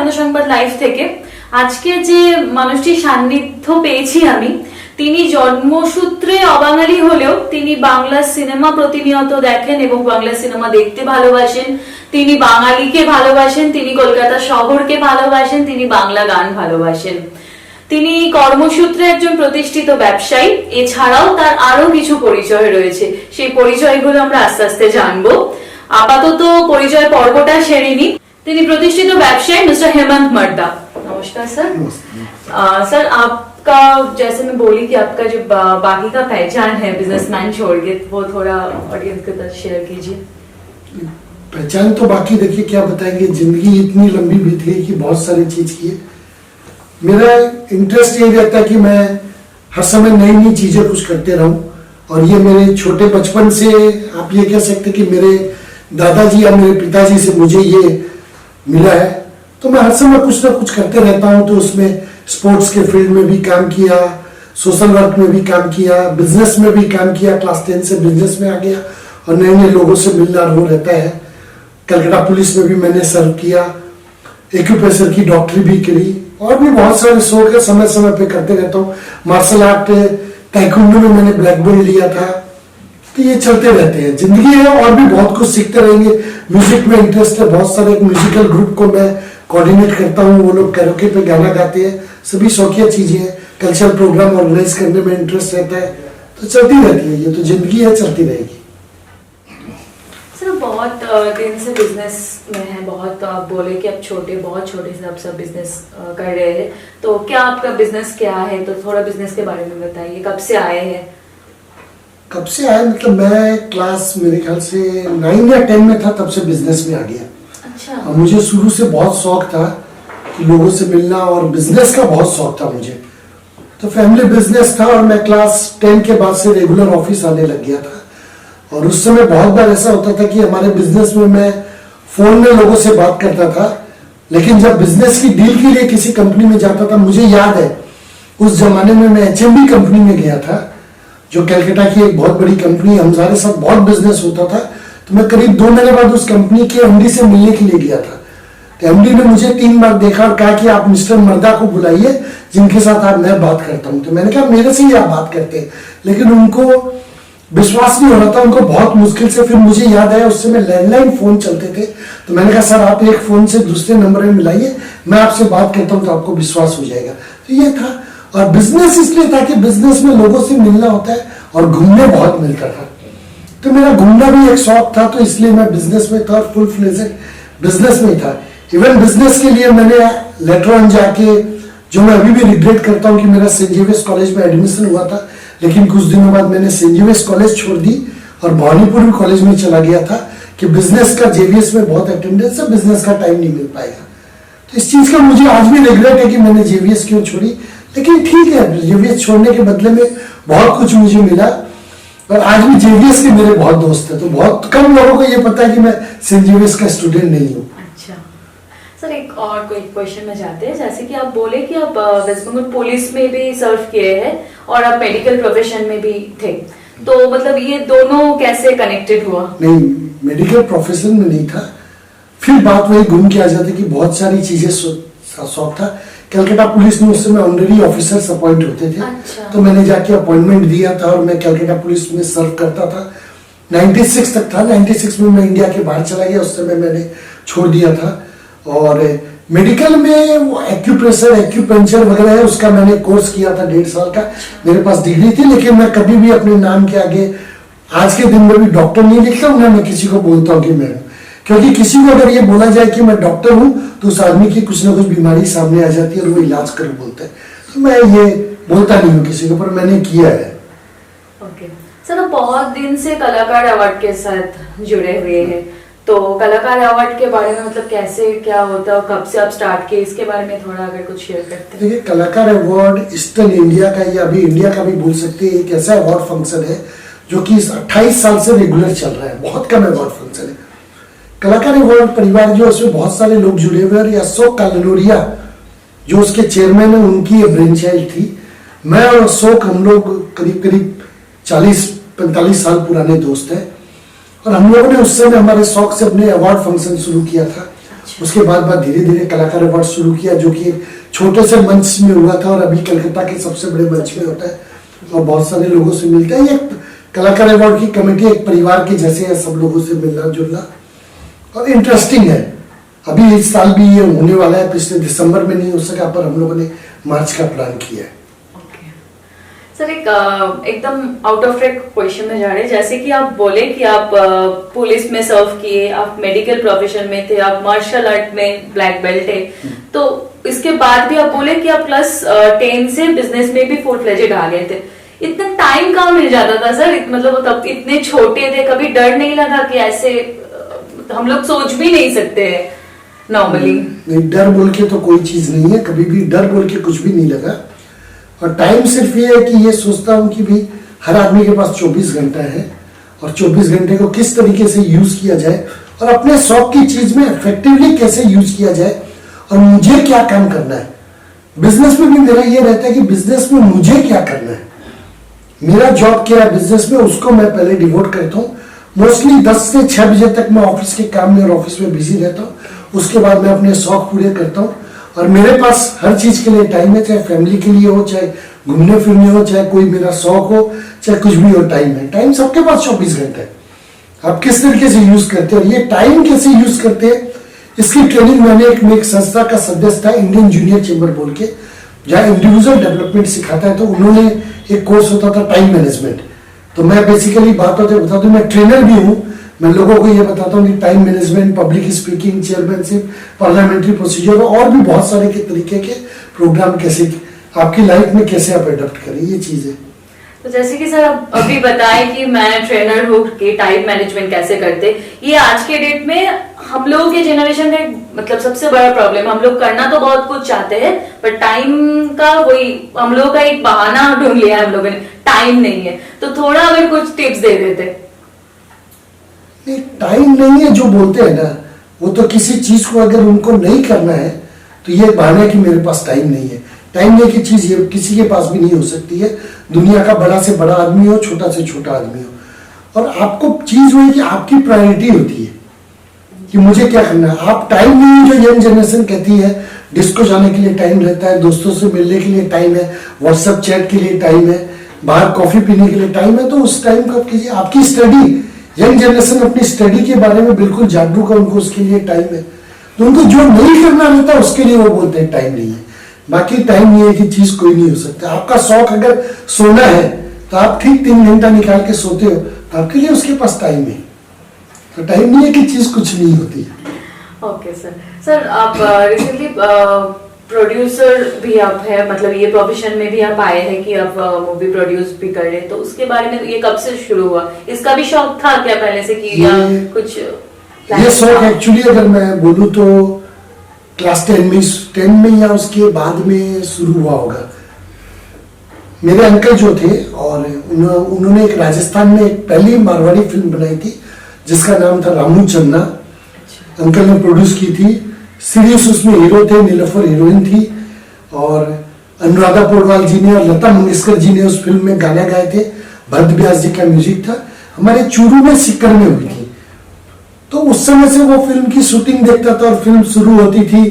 আনন্দ সংবাদ লাইভ থেকে। আজকে যে মানুষটির সান্নিধ্য পেয়েছি আমি, তিনি জন্মসূত্রে অবাঙালি হলেও তিনি বাংলা সিনেমা প্রতিনিয়ত দেখেন এবং বাংলা সিনেমা দেখতে ভালোবাসেন। তিনি বাঙালিকে ভালোবাসেন, তিনি কলকাতা শহরকে ভালোবাসেন, তিনি বাংলা গান ভালোবাসেন। তিনি কর্মসূত্রে একজন প্রতিষ্ঠিত ব্যবসায়ী। এছাড়াও তার আরো কিছু পরিচয় রয়েছে, সেই পরিচয়গুলো আমরা আস্তে আস্তে জানবো। আপাতত পরিচয় পর্বটা সেরে নি। তিনি প্রতিষ্ঠিত ব্যবসায়ী মিস্টার हेमंत मर्दा। नमस्कार सर। सर आपका, जैसे मैं बोली कि आपका जो बाकी का पहचान है बिजनेसमैन छोड़ के, वो थोड़ा ऑडियंस के साथ शेयर कीजिए। पहचान तो बाकी देखिए क्या बताएंगे, जिंदगी इतनी लंबी बीत गई कि बहुत सारी चीज की है। मेरा इंटरेस्ट ये रहता है कि मैं हर समय नई नई चीजें कुछ करते रहूं, और ये मेरे छोटे बचपन से आप ये कह सकते कि मेरे दादाजी या मेरे पिताजी से मुझे ये मिला है। तो मैं हर समय कुछ ना कुछ करते रहता हूं। तो उसमें स्पोर्ट्स के फील्ड में भी काम किया, सोशल वर्क में भी काम किया, बिजनेस में भी काम किया। क्लास 10 से बिजनेस में आ गया और नए नए लोगों से मिलना वो रहता है। कलकत्ता पुलिस में भी मैंने सर्व किया, एक्यूप्रेशर की डॉक्टरी भी करी, और भी बहुत सारे शौक है समय समय पे करते रहता हूँ। मार्शल आर्ट ताइक्वांडो में मैंने ब्लैक बेल्ट लिया था। तो ये चलते रहते हैं, जिंदगी है, और भी बहुत कुछ सीखते रहेंगे। म्यूजिक में इंटरेस्ट है बहुत सारे, एक म्यूजिकल ग्रुप को मैं कोऑर्डिनेट करता हूँ, वो लोग कैरोके पे गाना गाते हैं। सभी शौकिया चीजें हैं, कल्चरल प्रोग्राम ऑर्गेनाइज करने में इंटरेस्ट रहता है। तो चलती रहती है, ये तो जिंदगी है, चलती रहेगी। सर बहुत दिन से बिजनेस में है, बहुत आप बोले कि आप बहुत छोटे से आप सब बिजनेस कर रहे हैं। तो क्या आपका बिजनेस क्या है, तो थोड़ा बिजनेस के बारे में बताइए। कब से आए हैं? कब से आया मतलब मैं क्लास मेरे ख्याल से 9 या 10 में था, तब से बिजनेस में आ गया। अच्छा। और मुझे शुरू से बहुत शौक था कि लोगों से मिलना, और बिजनेस का बहुत शौक था मुझे। तो फैमिली बिजनेस था, और मैं क्लास 10 के बाद से रेगुलर ऑफिस आने लग गया था। और उस समय बहुत बार ऐसा होता था कि हमारे बिजनेस में मैं फोन में लोगों से बात करता था, लेकिन जब बिजनेस की डील के लिए किसी कंपनी में जाता था, मुझे याद है उस जमाने में मैं HMD कंपनी में गया था, जो कलकत्ता की एक बहुत बड़ी कंपनी है। हमारे साथ बहुत बिजनेस होता था। तो मैं करीब 2 महीने बाद उस कंपनी के MD से मिलने के लिए गया था। तो MD ने मुझे 3 बार देखा और कहा कि आप मिस्टर मर्दा को बुलाइए, जिनके साथ आप मैं बात करता हूँ। तो मैंने कहा मेरे से ही आप बात करते हैं, लेकिन उनको विश्वास नहीं हो रहा था, उनको बहुत मुश्किल से। फिर मुझे याद आया उस समय लैंडलाइन फोन चलते थे। तो मैंने कहा सर आप एक फोन से दूसरे नंबर में मिलाइए, मैं आपसे बात करता हूँ तो आपको विश्वास हो जाएगा। तो ये था। और बिजनेस इसलिए था कि बिजनेस में लोगों से मिलना होता है और घूमने बहुत मिलता था। तो मेरा घूमना भी एक शौक था, तो इसलिए मैं बिजनेस में था, फुल फ्लेजेड बिजनेस में था। इवन बिजनेस के लिए मैंने लेटर ऑन जाके, जो मैं अभी भी रिग्रेट करता हूँ कि मेरा सेंट जेवियर्स कॉलेज में एडमिशन हुआ था, लेकिन कुछ दिनों बाद मैंने सेंट जेवियर्स कॉलेज छोड़ दी और भवानीपुर कॉलेज में चला गया था कि बिजनेस का जेवियर्स में बहुत अटेंडेंस है, बिजनेस का टाइम नहीं मिल पाएगा। तो इस चीज का मुझे आज भी रिग्रेट है कि मैंने जेवियर्स क्यों छोड़ी। लेकिन ठीक है, जेवियर्स छोड़ने के बदले में बहुत कुछ मुझे मिला, और आज भी जेवियर्स के मेरे बहुत दोस्त हैं। तो बहुत कम लोगों को ये पता है कि मैं सेंट जेवियर्स का स्टूडेंट नहीं हूँ। अच्छा सर, एक और कोई क्वेश्चन में जाते हैं। जैसे कि आप बोले कि आप वेस्ट बंगाल पुलिस में भी सर्व किए हैं और आप मेडिकल प्रोफेशन में भी थे, तो मतलब ये दोनों कैसे कनेक्टेड हुआ? नहीं, मेडिकल प्रोफेशन में नहीं था। फिर बात वही घूम के आ जाती कि बहुत सारी चीजें शौक था। कलकत्ता पुलिस में उस समय ऑनररी ऑफिसर्स अपॉइंट होते थे। अच्छा। तो मैंने जाके अपॉइंटमेंट दिया था और मैं कलकत्ता पुलिस में सर्व करता था। 96 तक था। 96 में मैं इंडिया के बाहर चला गया, उस समय मैंने छोड़ दिया था। और मेडिकल में वो एक्यूप्रेशर, एक्यूपंक्चर वगैरह है, उसका मैंने कोर्स किया था 1.5 साल का। मेरे पास डिग्री थी, लेकिन मैं कभी भी अपने नाम के आगे आज के दिन में भी डॉक्टर नहीं लिखता हूँ, ना मैं किसी को बोलता हूँ कि मैं हूँ। क्योंकि किसी को अगर ये बोला जाए कि मैं डॉक्टर हूँ, तो उस आदमी की कुछ ना कुछ बीमारी सामने आ जाती है और वो इलाज कर बोलता है। तो मैं ये बोलता नहीं हूँ किसी को, पर मैंने किया है। ओके सर, आप बहुत दिन से कलाकार अवार्ड के साथ जुड़े हुए हैं, तो कलाकार अवार्ड के बारे में मतलब कैसे क्या होता है, कब से आप स्टार्ट किए, इसके बारे में थोड़ा अगर कुछ शेयर करते हैं। देखिए, कलाकार अवार्ड ईस्टर्न इंडिया का या अभी इंडिया का भी बोल सकते हैं, एक ऐसा अवार्ड फंक्शन है जो कि 28 साल से रेगुलर चल रहा है। बहुत कम अवार्ड फंक्शन है। कलाकार अवार्ड परिवार जो उसमें बहुत सारे लोग जुड़े हुए हैं। अशोक कालनोरिया जो उसके चेयरमैन है, उनकी ये ब्रेन चाइल्ड थी। मैं और अशोक, हम लोग करीब करीब 40-45 साल पुराने दोस्त हैं। और हम लोगों ने उस समय हमारे शौक से अपने अवार्ड फंक्शन शुरू किया था। उसके बाद धीरे धीरे कलाकार अवार्ड शुरू किया, जो कि एक छोटे से मंच में हुआ था और अभी कलकत्ता के सबसे बड़े मंच में होता है और बहुत सारे लोगों से मिलता है। ये कलाकार अवार्ड की कमेटी एक परिवार के जैसे है, सब लोगों से मिलना जुलना और इंटरेस्टिंग है। अभी इस साल भी ये होने वाला है, पिछले दिसंबर में नहीं हो सका पर हम लोगों ने मार्च का प्लान किया है। सर एक एकदम आउट ऑफ ट्रैक क्वेश्चन में जा रहे हैं, जैसे कि आप बोले कि आप पुलिस में सर्व किए, आप मेडिकल प्रोफेशन में थे, आप मार्शल आर्ट में ब्लैक बेल्ट है, तो इसके बाद भी आप बोले कि आप क्लास 10 से बिजनेस में भी फुल फ्लेजेड आ गए थे। इतना टाइम कहाँ मिल जाता था सर? मतलब तब इतने छोटे थे, कभी डर नहीं लगा कि ऐसे हम लोग सोच भी नहीं सकते नॉर्मली? नहीं, डर बोल के तो कोई चीज नहीं है, कभी भी डर बोल के कुछ भी नहीं लगा। और टाइम सिर्फ ये है कि ये सोचता हूँ कि भी हर आदमी के पास 24 घंटा है और 24 घंटे को किस तरीके से यूज किया जाए और अपने शौक की चीज में इफेक्टिवली कैसे यूज किया जाए और मुझे क्या काम करना है। बिजनेस में भी मेरा ये रहता है कि बिजनेस में मुझे क्या करना है, मेरा जॉब क्या है बिजनेस में, उसको मैं पहले डिवोट करता हूँ। मोस्टली 10 से 6 बजे तक मैं ऑफिस के काम में और ऑफिस में बिजी रहता हूँ, उसके बाद मैं अपने शौक पूरे करता हूँ और मेरे पास हर चीज के लिए टाइम है, चाहे फैमिली के लिए हो, चाहे घूमने फिरने हो, चाहे कोई मेरा शौक हो, चाहे कुछ भी हो, टाइम है। टाइम सबके पास 24 घंटे है, आप किस तरीके से यूज करते हो, ये टाइम कैसे यूज करते हैं इसकी ट्रेनिंग मैंने एक संस्था का सदस्य था, इंडियन जूनियर चेंबर बोल के, जहाँ इंडिविजुअल डेवलपमेंट सिखाता है, तो उन्होंने एक कोर्स होता था टाइम मैनेजमेंट। तो मैं बेसिकली बात होते बताता हूँ, मैं ट्रेनर भी हूँ, मैं लोगों को ये बताता हूँ कि time management, public speaking, chairmanship, parliamentary procedure और भी बहुत सारे के तरीके के प्रोग्राम कैसे आपकी लाइफ में कैसे आप अडॉप्ट करें, ये चीजें। तो जैसे कि सर आप अभी बताए कि मैं ट्रेनर हूँ कि टाइम मैनेजमेंट कैसे करते, ये आज के डेट में हम लोगों के जनरेशन का मतलब सबसे बड़ा प्रॉब्लम है। हम लोग करना तो बहुत कुछ चाहते हैं पर टाइम का वही हम लोगों का एक बहाना ढूंढ लिया है हम लोगों ने, टाइम नहीं है। तो थोड़ा अगर कुछ टिप्स दे देते। टाइम नहीं है जो बोलते हैं ना, वो तो किसी चीज को अगर उनको नहीं करना है तो ये बहाना है कि मेरे पास टाइम नहीं है। टाइम नहीं की चीज ये किसी के पास भी नहीं हो सकती है, दुनिया का बड़ा से बड़ा आदमी हो, छोटा से छोटा आदमी हो। और आपको चीज वही कि आपकी प्रायोरिटी होती है कि मुझे क्या करना है। आप टाइम नहीं, जो यंग जनरेशन कहती है डिस्को जाने के लिए टाइम रहता है, दोस्तों से मिलने के लिए टाइम है, व्हाट्सएप चैट के लिए टाइम है, बाहर कॉफी पीने के लिए टाइम है, तो उस टाइम को कीजिए। आपकी स्टडी, यंग जनरेशन अपनी स्टडी के बारे में बिल्कुल जागरूक है, उनको उसके लिए टाइम है। तो उनको जो नहीं करना रहता उसके लिए वो बोलते हैं टाइम नहीं है। बाकी टाइम ये है कि चीज कोई नहीं हो सकता। आपका शौक अगर सोना है तो आप ठीक 3 घंटा निकाल के सोते हो, तो आपके लिए उसके पास टाइम है। तो टाइम नहीं है कि चीज कुछ नहीं होती। Okay sir. सर आप रिसेंटली प्रोड्यूसर भी आप है, मतलब ये प्रोफेशन में भी आप आए हैं कि आप मूवी प्रोड्यूस भी कर रहे हैं, तो उसके बारे में ये कब से शुरू हुआ? इसका भी शौक था क्या पहले से कि या कुछ? ये शौक एक्चुअली अगर मैं बोलूँ तो क्लास 10 में या उसके बाद में शुरू हुआ होगा। मेरे अंकल जो थे और उन्होंने एक राजस्थान में एक पहली मारवाड़ी फिल्म बनाई थी जिसका नाम था रामू चन्ना। अंकल ने प्रोड्यूस की थी। सीरियस उसमें हीरो थे, नीलोफर हीरोइन थी और अनुराधा पौडवाल जी ने और लता मंगेशकर जी ने उस फिल्म में गाना गाए थे। भरत व्यास जी का म्यूजिक था। हमारे चूरू में सिक्कर में हुई थी। तो उस समय से वो फिल्म की शूटिंग देखता था और फिल्म शुरू होती थी,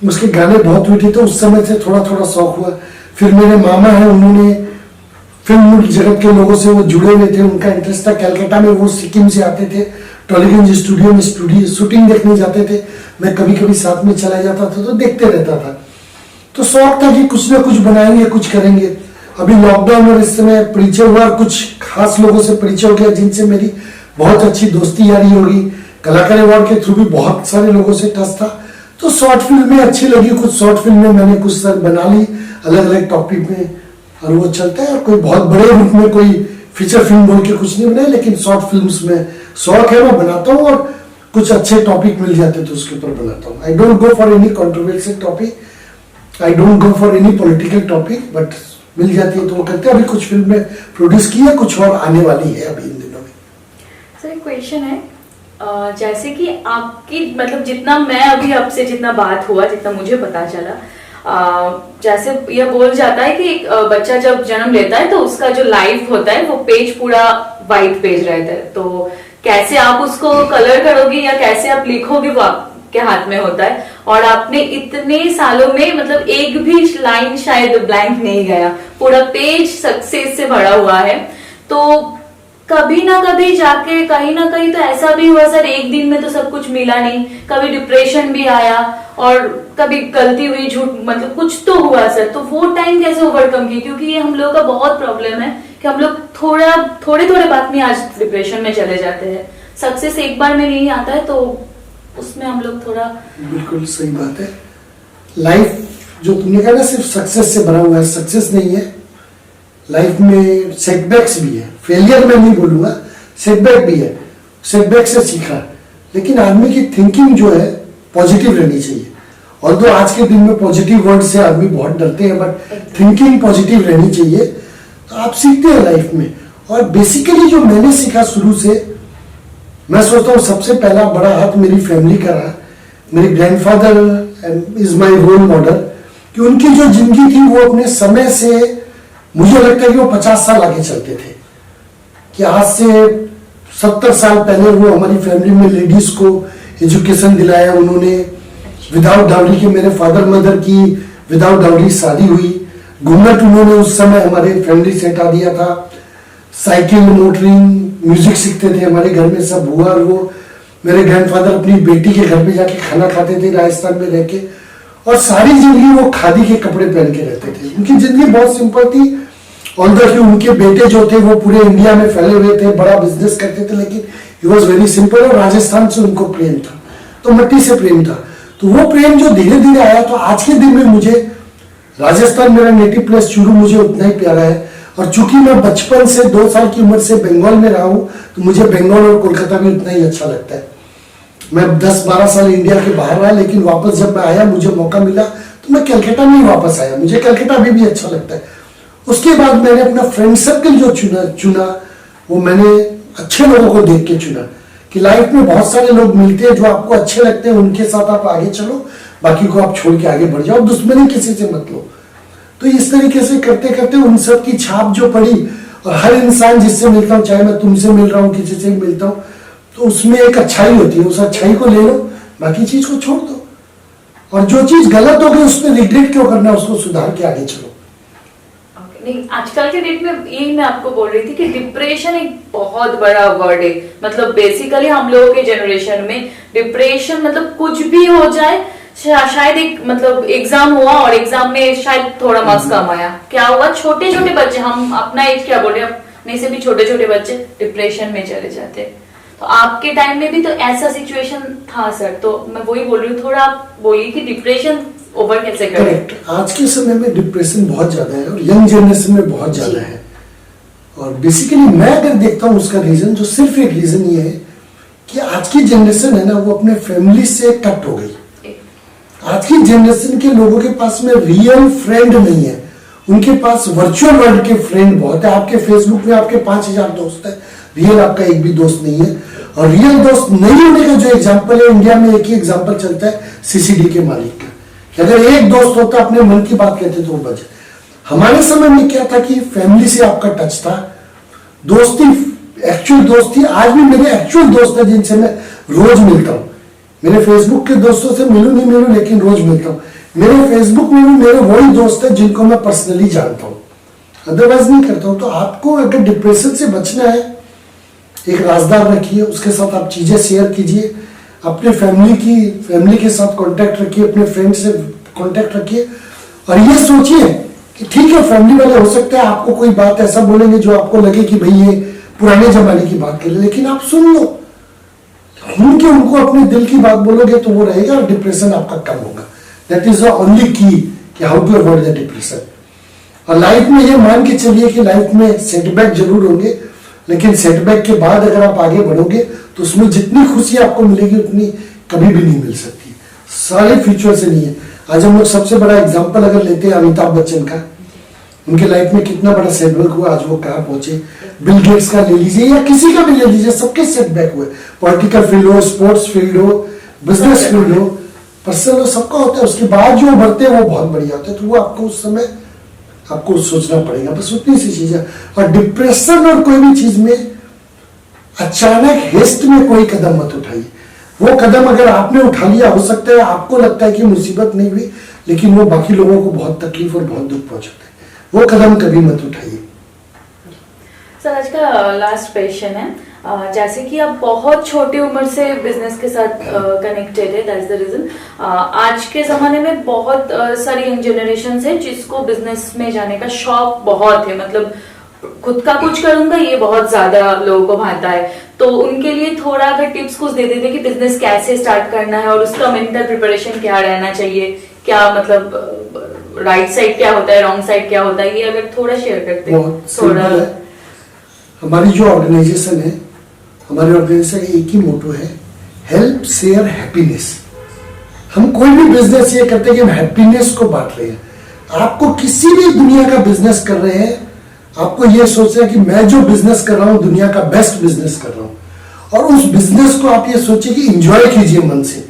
उसके गाने बहुत हुए थे, तो उस समय से थोड़ा थोड़ा शौक हुआ। फिर मेरे मामा हैं, उन्होंने फिल्म जगत के लोगों से वो जुड़े हुए थे, उनका इंटरेस्ट था। कलकत्ता में वो सिक्किम से आते थे, टॉलीगंज स्टूडियो में शूटिंग देखने जाते थे। मैं कभी कभी साथ में चला जाता था तो देखते रहता था। तो शौक था कि कुछ ना कुछ बनाएंगे, कुछ करेंगे। अभी लॉकडाउन और इस समय परिचय हुआ, कुछ खास लोगों से परिचय हो गया जिनसे मेरी बहुत अच्छी दोस्ती यारी होगी। कलाकार अवार्ड के थ्रू भी बहुत सारे लोगों से टच था। तो शॉर्ट फिल्म में अच्छी लगी, कुछ शॉर्ट फिल्म में मैंने कुछ सर बना ली अलग अलग टॉपिक में, और वो चलता है। और कोई बहुत बड़े रूप में कोई फीचर फिल्म बोल के कुछ नहीं बनाई, लेकिन शॉर्ट फिल्म्स में शौक है, मैं बनाता हूँ। और कुछ अच्छे टॉपिक मिल जाते तो उसके ऊपर बनाता हूँ। I don't go for any controversial topic, I don't go for any political topic, but मिल जाती है तो वो करते हैं। अभी कुछ फिल्म में प्रोड्यूस की है, कुछ और आने वाली है अभी इन दिनों में। सर एक क्वेश्चन है, जैसे कि आपकी मतलब जितना मैं अभी आपसे जितना बात हुआ, जितना मुझे पता चला, जैसे यह बोल जाता है कि एक बच्चा जब जन्म लेता है तो उसका जो लाइफ होता है वो पेज पूरा वाइट पेज रहता है। तो कैसे आप उसको कलर करोगे या कैसे आप लिखोगे वो के हाथ में होता है, और आपने इतने सालों में मतलब एक भी लाइन शायद ब्लैंक नहीं गया, पूरा पेज सक्सेस से भरा हुआ है। तो कभी ना कभी जाके कहीं ना कहीं तो ऐसा भी हुआ सर, एक दिन में तो सब कुछ मिला नहीं, कभी डिप्रेशन भी आया और कभी गलती हुई, झूठ मतलब कुछ तो हुआ सर, तो वो टाइम कैसे ओवरकम किए? क्योंकि ये हम लोगों का बहुत प्रॉब्लम है कि हम लोग थोड़े थोड़े बात में आज डिप्रेशन में चले जाते हैं। सक्सेस एक बार में नहीं आता है, तो उसमें हम लोग थोड़ा। बिल्कुल सही बात है। लाइफ जो तुमने कहा ना सिर्फ सक्सेस से भरा हुआ है, सक्सेस नहीं है। लाइफ में सेटबैक्स भी है, फेलियर मैं नहीं बोलूंगा, सेटबैक भी है, सेटबैक से सीखा। लेकिन आदमी की थिंकिंग जो है पॉजिटिव रहनी चाहिए। और तो आज के दिन में पॉजिटिव वर्ड से आदमी बहुत डरते हैं, बट थिंकिंग पॉजिटिव रहनी चाहिए, तो आप सीखते हैं लाइफ में। और बेसिकली जो मैंने सीखा शुरू से, मैं सोचता हूँ सबसे पहला बड़ा हाथ मेरी फैमिली का रहा। मेरे grandfather is my role model, कि उनकी जो जिंदगी थी वो अपने समय से, मुझे लगता है कि वो 50 साल आगे चलते थे। कि आज से 70 साल पहले वो हमारी फैमिली में लेडीज को एजुकेशन दिलाया उन्होंने। विदाउट डाउरी के मेरे फादर मदर की विदाउट डाउरी शादी हुई। घूंघट उन्होंने उस समय हमारे फैमिली से हटा दिया था। साइकिल, मोटरिंग, म्यूजिक सीखते थे हमारे घर में सब हुआ। और वो मेरे ग्रैंडफादर अपनी बेटी के घर पे जाके खाना खाते थे राजस्थान में रह के, और सारी जिंदगी वो खादी के कपड़े पहन के रहते थे। उनकी जिंदगी बहुत सिंपल थी। ऑल्दो कि उनके बेटे जो थे वो पूरे इंडिया में फैले हुए थे, बड़ा बिजनेस करते थे, लेकिन ही वॉज वेरी सिंपल। और राजस्थान से उनको प्रेम था, तो मिट्टी से प्रेम था। तो वो प्रेम जो धीरे धीरे आया, तो आज के दिन में मुझे राजस्थान मेरा नेटिव प्लेस चूरू मुझे उतना ही प्यारा है। और चूंकि मैं बचपन से 2 साल की उम्र से बंगाल में रहा हूँ, तो मुझे बंगाल और कोलकाता भी उतना ही अच्छा लगता है। मैं 10-12 साल इंडिया के बाहर रहा, लेकिन वापस जब मैं आया, मुझे मौका मिला तो मैं कलकत्ता में ही वापस आया। मुझे कलकत्ता अभी भी अच्छा लगता है। उसके बाद मैंने अपना फ्रेंड सर्कल जो चुना वो मैंने अच्छे लोगों को देख के चुना। कि लाइफ में बहुत सारे लोग मिलते हैं जो आपको अच्छे लगते हैं, उनके साथ आप आगे चलो, बाकी को आप छोड़ के आगे बढ़ जाओ, दुश्मनी किसी से मत लो। तो इस तरीके से करते करते उन सब की छाप जो पड़ी, और हर इंसान जिससे मिलता हूँ, चाहे मैं तुमसे मिल रहा हूँ, किसी से भी मिलता हूँ, तो उसमें एक अच्छाई होती है। उस अच्छाई को ले लो, बाकी चीज को छोड़ दो। और जो चीज गलत हो गई उसमें रिग्रेट क्यों करना, उसको सुधार के आगे चलो। नहीं, आजकल के डेट में यही मैं आपको बोल रही थी कि डिप्रेशन एक बहुत बड़ा वर्ड है। मतलब बेसिकली हम लोगों के जनरेशन में डिप्रेशन मतलब कुछ भी हो जाए, शायद एक मतलब एग्जाम हुआ और एग्जाम में शायद थोड़ा मार्क्स कम आया, क्या हुआ, छोटे छोटे बच्चे, हम अपना एज क्या बोल रहे हैं, अपने से भी छोटे छोटे बच्चे डिप्रेशन में चले जाते हैं। तो आपके टाइम में भी तो ऐसा सिचुएशन था सर, तो मैं वही बोल रही हूँ, थोड़ा आप बोलिए कि डिप्रेशन ओवर कैसे करें। करेक्ट। आज के समय में डिप्रेशन बहुत ज्यादा है, और यंग जनरेशन में बहुत ज्यादा है। और बेसिकली मैं अगर देखता हूँ उसका रीजन, जो सिर्फ एक रीजन ये है कि आज की जनरेशन है ना, वो अपने फैमिली से कट हो गई। आज की जनरेशन के लोगों के पास में रियल फ्रेंड नहीं है, उनके पास वर्चुअल वर्ल्ड के फ्रेंड बहुत है। आपके फेसबुक में आपके 5000 दोस्त है, रियल आपका एक भी दोस्त नहीं है। और रियल दोस्त नहीं होने का जो एग्जाम्पल है, इंडिया में एक ही एग्जाम्पल चलता है सीसीडी के मालिक का, कि अगर एक दोस्त होता अपने मन की बात कहते तो वो बचे। हमारे समय में क्या था कि फैमिली से आपका टच था, दोस्ती एक्चुअल दोस्त थी। आज भी मेरे एक्चुअल दोस्त है जिनसे मैं रोज मिलता हूँ। मेरे फेसबुक के दोस्तों से मिलूं नहीं मिलूं, लेकिन रोज मिलता हूँ। मेरे फेसबुक में भी मेरे वही दोस्त है जिनको मैं पर्सनली जानता हूँ, अदरवाइज नहीं करता हूँ। तो आपको अगर डिप्रेशन से बचना है, एक राजदार रखिए, उसके साथ आप चीजें शेयर कीजिए, अपने फैमिली के साथ कांटेक्ट रखिए, अपने फ्रेंड से कांटेक्ट रखिए। और ये सोचिए कि ठीक है, फैमिली वाले हो सकते हैं आपको कोई बात ऐसा बोलेंगे जो आपको लगे कि भाई ये पुराने जमाने की बात कर ले, लेकिन आप सुन लो, उनके उनको अपने दिल की बात बोलोगे तो वो रहेगा और डिप्रेशन आपका कम होगा। That is the only key कि how to avoid the depression. और लाइफ में ये मान के चलिए कि लाइफ में सेटबैक जरूर होंगे, लेकिन सेटबैक के बाद अगर आप आगे बढ़ोगे तो उसमें जितनी खुशी आपको मिलेगी उतनी कभी भी नहीं मिल सकती, सारे फ्यूचर से नहीं है। आज हम लोग सबसे बड़ा एग्जांपल अगर लेते हैं अमिताभ बच्चन का, उनके लाइफ में कितना बड़ा सेटबैक हुआ, आज वो कहाँ पहुंचे। बिल गेट्स का ले लीजिए या किसी का भी ले लीजिए, सबके सेटबैक हुए। पॉलिटिकल फील्ड हो, स्पोर्ट्स फील्ड हो, बिजनेस फील्ड हो, पर्सनल हो, सबका होता है। उसके बाद जो उभरते हैं वो बहुत बढ़िया होते हैं। तो वो आपको उस समय आपको सोचना पड़ेगा, बस उतनी सी चीज है। और डिप्रेशन और कोई भी चीज में अचानक हेस्ट में कोई कदम मत उठाइए। वो कदम अगर आपने उठा लिया, हो सकता है आपको लगता है कि मुसीबत नहीं हुई, लेकिन वो बाकी लोगों को बहुत तकलीफ और बहुत दुख पहुंचाता है। वो कदम कभी मत उठाइए। सर आज का लास्ट क्वेश्चन है, जैसे कि आप बहुत छोटी उम्र से बिजनेस के साथ कनेक्टेड है, दैट्स द रीजन आज के जमाने में बहुत सारी यंग जनरेशन है जिसको बिजनेस में जाने का शौक बहुत है, मतलब खुद का कुछ करूंगा ये बहुत ज्यादा लोगों को भाता है। तो उनके लिए थोड़ा अगर टिप्स कुछ दे देते कि बिजनेस कैसे स्टार्ट करना है और उसका मेंटल प्रिपरेशन क्या रहना चाहिए, क्या मतलब राइट साइड क्या होता है, रॉन्ग साइड क्या होता है, ये अगर थोड़ा शेयर करते थोड़ा। हमारी जो ऑर्गेनाइजेशन है, हमारी ऑर्गेनाइजेशन का एक ही मोटो है, हेल्प शेयर हैप्पीनेस। हम कोई भी बिजनेस ये करते हैं कि हम हैप्पीनेस को बांट रहे हैं। आपको किसी भी दुनिया का बिजनेस कर रहे हैं, आपको ये सोचना है कि मैं जो बिजनेस कर रहा हूं दुनिया का बेस्ट बिजनेस कर रहा हूं, और उस बिजनेस को आप ये सोचिए कि एंजॉय कीजिए मन से।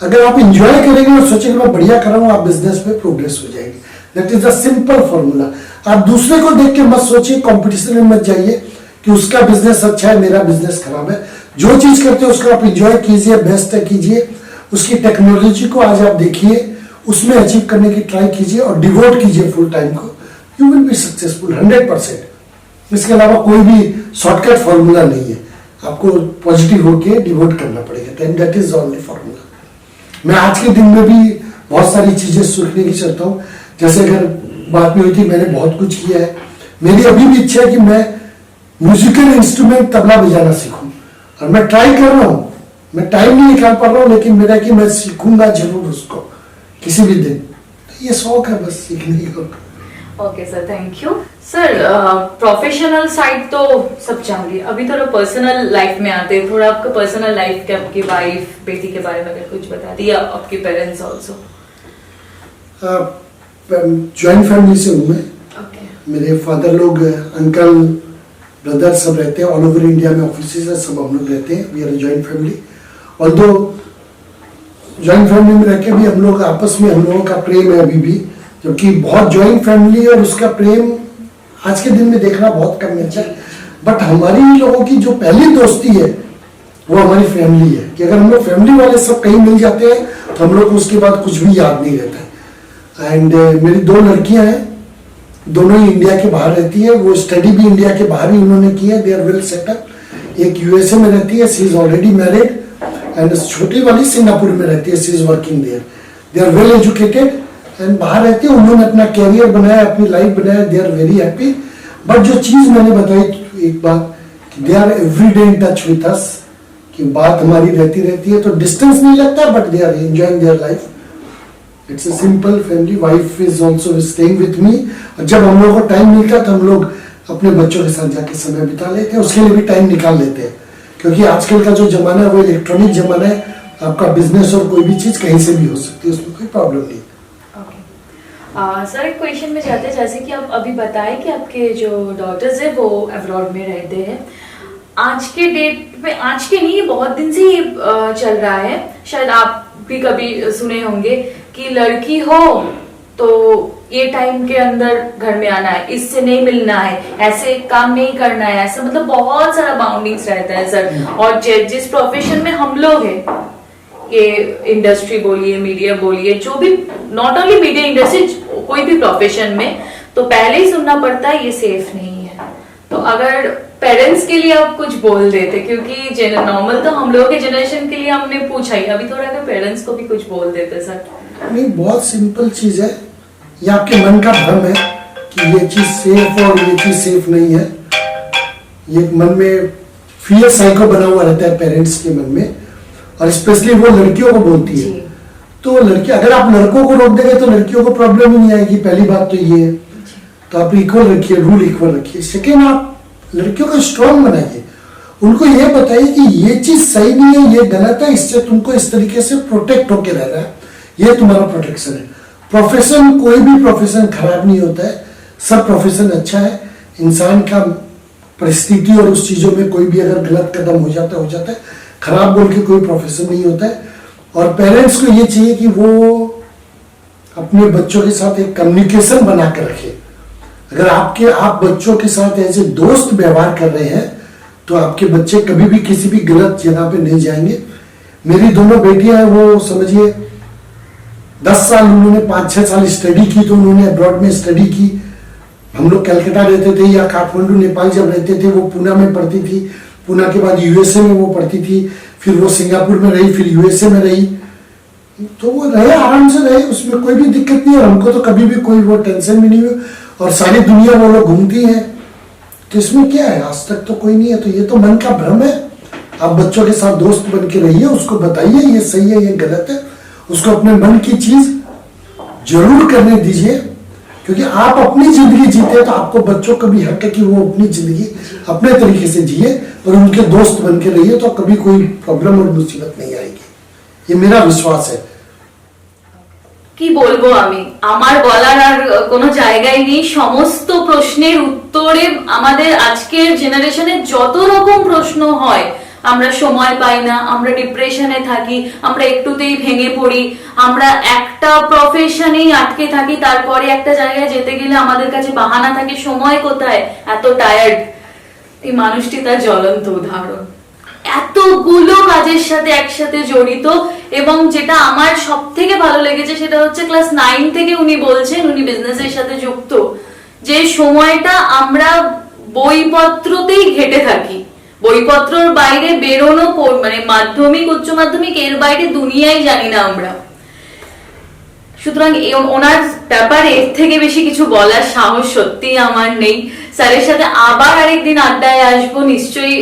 अगर आप एंजॉय करेंगे और सोचेंगे मैं बढ़िया कर रहा हूं, आप बिजनेस में प्रोग्रेस हो जाएंगे। That is the simple formula. आप दूसरे को देख के मत सोचिए, कंपटीशन में मत जाइए कि उसका बिजनेस अच्छा है मेरा बिजनेस खराब है। जो चीज करते हो उसको आप एंजॉय कीजिए, बेस्ट कीजिए। उसकी टेक्नोलॉजी को आज आप देखिए, उसमें अचीव करने की ट्राई कीजिए और डिवोट कीजिए फुल टाइम को। You will be successful 100%। इसके अलावा कोई भी शॉर्टकट फॉर्मूला नहीं है, आपको पॉजिटिव होके डिवोट करना पड़ेगा। That is only formula. मैं आज के दिन में भी बहुत सारी चीजें सीखने की चाहता हूँ। जैसे अगर बात में हुई थी, मैंने बहुत कुछ किया है। मेरी अभी भी इच्छा है कि मैं म्यूजिकल इंस्ट्रूमेंट तबला बजाना सीखूं, और मैं ट्राई कर रहा हूं। मैं टाइम नहीं निकाल पा रहा हूं, लेकिन मेरा कि मैं सीखूंगा जरूर उसको किसी भी दिन। तो ये शौक है बस सीखने का। Okay sir, thank you sir. Professional side तो सब जान लिए, अभी थोड़ा पर्सनल लाइफ में आते हैं। थोड़ा आपका पर्सनल लाइफ के, आपकी वाइफ बेटी के बारे में अगर कुछ बता दिया, आपके पेरेंट्स ऑल्सो। ज्वाइंट फैमिली से हूँ मैं। ओके। मेरे फादर लोग, अंकल, ब्रदर सब रहते हैं। ऑल ओवर इंडिया में ऑफिसेज है, सब हम लोग रहते हैं। We are joint family. और दो जॉइंट फैमिली में रह के भी हम लोग आपस में, हम लोगों का प्रेम है अभी भी, जबकि बहुत जॉइंट फैमिली और उसका प्रेम आज के दिन में देखना बहुत कम मिलता है। बट हमारी लोगों की जो पहली दोस्ती है वो हमारी फैमिली है, कि अगर हम लोग फैमिली वाले सब कहीं मिल जाते हैं तो हम लोग को उसके बाद कुछ भी याद नहीं रहता है। एंड मेरी दो लड़कियां हैं, दोनों ही इंडिया के बाहर रहती है। वो स्टडी भी इंडिया के बाहर ही उन्होंने की है। They are well setup. एक यूएसए में रहती है, she is already married. And छोटी वाली सिंगापुर में रहती है, she is working there. They are well educated and बाहर रहते हैं। उन्होंने अपना कैरियर बनाया, अपनी लाइफ बनाया। They are very happy. But जो चीज मैंने बताई एक बात, they are every day in touch with us, कि बात हमारी रहती है। तो डिस्टेंस नहीं लगता, but they are enjoying their life. It's a simple family. Wife is also staying with me. और जब हम लोगों को टाइम मिलता है तो हम लोग अपने बच्चों के साथ जाके समय बिता लेते हैं। उसके लिए भी टाइम निकाल लेते हैं, क्योंकि आजकल का जो जमाना है वो इलेक्ट्रॉनिक जमाना है। आपका बिजनेस और कोई भी चीज कहीं से भी हो सकती है, उसमें कोई प्रॉब्लम नहीं। सर एक क्वेश्चन में जाते हैं, जैसे कि आप अभी बताए कि आपके जो डॉटर्स है वो अब्रॉड में रहते हैं। आज के डेट में, आज के नहीं, बहुत दिन से ये चल रहा है, शायद आप भी कभी सुने होंगे कि लड़की हो तो ये टाइम के अंदर घर में आना है, इससे नहीं मिलना है, ऐसे काम नहीं करना है, ऐसा मतलब बहुत सारा बाउंडिंग्स रहता है सर। और जिस प्रोफेशन में हम लोग हैं, ये इंडस्ट्री बोलिए, मीडिया बोलिए, जो भी, नॉट ओनली मीडिया इंडस्ट्री, कोई भी प्रोफेशन में, तो पहले ही सुनना पड़ता है ये सेफ नहीं है। तो अगर पेरेंट्स के लिए आप कुछ बोल देते, क्योंकि नॉर्मल तो हम लोगों के जनरेशन के लिए हमने पूछा ही, अभी थोड़ा अगर पेरेंट्स को भी कुछ बोल देते सर। नहीं, बहुत सिंपल चीज है। ये आपके मन का भ्रम है कि ये चीज सेफ और ये चीज सेफ नहीं है। ये मन में फियर साइको बना हुआ रहता है पेरेंट्स के मन में, और स्पेशली वो लड़कियों को बोलती है। तो लड़की, अगर आप लड़कों को रोक देंगे तो लड़कियों को प्रॉब्लम ही नहीं आएगी। पहली बात तो ये है। तो आप इक्वल रखिए, रूल इक्वल रखिए। सेकेंड, आप लड़कियों को स्ट्रांग बनाइए। उनको ये बताइए कि ये चीज सही नहीं है, ये गलत है, इससे तुमको इस तरीके से प्रोटेक्ट होके रहना है। ये तुम्हारा प्रोटेक्शन है। प्रोफेशन, कोई भी प्रोफेशन खराब नहीं होता है, सब प्रोफेशन अच्छा है। इंसान का परिस्थिति और उस चीजों में कोई भी अगर गलत कदम हो जाता है। खराब बोल के कोई प्रोफेशन नहीं होता है। और पेरेंट्स को ये चाहिए कि वो अपने बच्चों के साथ एक कम्युनिकेशन बना कर रखे। अगर आप बच्चों के साथ ऐसे दोस्त व्यवहार कर रहे हैं तो आपके बच्चे कभी भी किसी भी गलत जगह पे नहीं जाएंगे। मेरी दोनों बेटियां हैं, वो समझिए 10 साल उन्होंने 5-6 साल स्टडी की, तो उन्होंने अब्रॉड में स्टडी की। हम लोग कलकत्ता रहते थे या काठमांडू नेपाल जब रहते थे, वो पूना में पढ़ती थी, पूना के बाद यूएसए में वो पढ़ती थी, फिर वो सिंगापुर में रही, फिर यूएसए में रही, तो वो रहे, आराम से रहे, उसमें कोई भी दिक्कत नहीं है। हमको तो कभी भी कोई वो टेंशन भी नहीं हुई, और सारी दुनिया वो लोग घूमती हैं, तो इसमें क्या है, आज तक तो कोई नहीं है। तो ये तो मन का भ्रम है। आप बच्चों के साथ दोस्त बन के रहिए, उसको बताइए ये सही है ये गलत है, उसको अपने मन की चीज जरूर करने दीजिए, क्योंकि आप अपनी जिंदगी जीते तो आपको बच्चों को भी हक है कि वो अपनी जिंदगी अपने तरीके से जिए, और उनके दोस्त बन के रहिए, तो कभी कोई प्रॉब्लम और मुसीबत नहीं आएगी, ये मेरा विश्वास है। কি বলবো আমি, আমার বলার আর কোনো জায়গায় নেই। সমস্ত প্রশ্নের উত্তরে আমাদের আজকের জেনারেশনে যত রকম প্রশ্ন হয়, আমরা সময় পাই না, আমরা ডিপ্রেশনে থাকি, আমরা একটুতেই ভেঙে পড়ি, আমরা একটা প্রফেশনেই আটকে থাকি, তারপরে একটা জায়গায় যেতে গেলে আমাদের কাছে বাহানা থাকে, সময় কোথায়, এত টায়ার্ড। এই মানুষটি তার জ্বলন্ত উদাহরণ, এতগুলো কাজের সাথে একসাথে জড়িত। এবং যেটা আমার সব থেকে ভালো লেগেছে সেটা হচ্ছে ক্লাস 9 থেকে উনি বলছেন উনি বিজনেসের সাথে যুক্ত, যে সময়টা আমরা বইপত্রতেই ঘেটে থাকি, বইপত্রর বাইরে বেরোনো, মানে মাধ্যমিক উচ্চ মাধ্যমিক এর বাইরে দুনিয়ায় জানি না আমরা। সুতরাং ওনার ব্যাপারে এর থেকে বেশি কিছু বলার সাহস সত্যি আমার নেই। স্যারের সাথে আবার আরেকদিন আড্ডায় আসবো নিশ্চয়ই,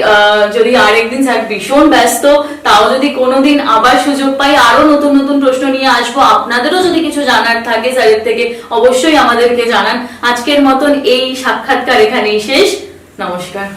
যদি আরেকদিন স্যার ভীষণ ব্যস্ত, তাও যদি কোনোদিন আবার সুযোগ পাই আরো নতুন নতুন প্রশ্ন নিয়ে আসবো। আপনাদেরও যদি কিছু জানার থাকে স্যারের থেকে অবশ্যই আমাদেরকে জানান। আজকের মতন এই সাক্ষাৎকার এখানেই শেষ। নমস্কার।